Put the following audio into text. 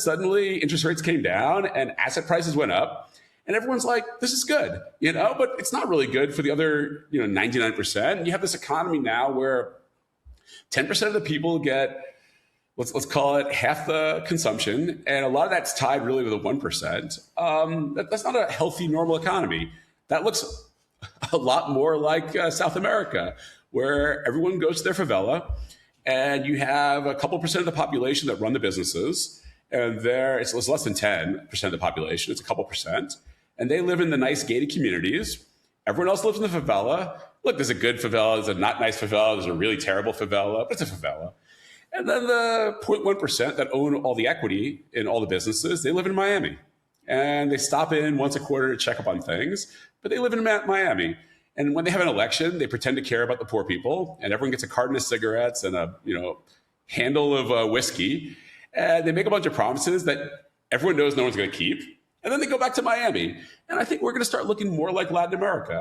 suddenly interest rates came down and asset prices went up. And everyone's like, this is good, but it's not really good for the other, 99%. And you have this economy now where 10% of the people get, let's call it half the consumption. And a lot of that's tied really to the 1%. That's not a healthy, normal economy. That looks a lot more like South America, where everyone goes to their favela and you have a couple percent of the population that run the businesses. And it's less than 10% of the population. It's a couple percent. And they live in the nice gated communities. Everyone else lives in the favela. Look, there's a good favela, there's a not nice favela, there's a really terrible favela, but it's a favela. And then the 0.1% that own all the equity in all the businesses, they live in Miami. And they stop in once a quarter to check up on things, but they live in Miami. And when they have an election, they pretend to care about the poor people, and everyone gets a carton of cigarettes and a handle of whiskey. And they make a bunch of promises that everyone knows no one's going to keep. And then they go back to Miami. And I think we're going to start looking more like Latin America.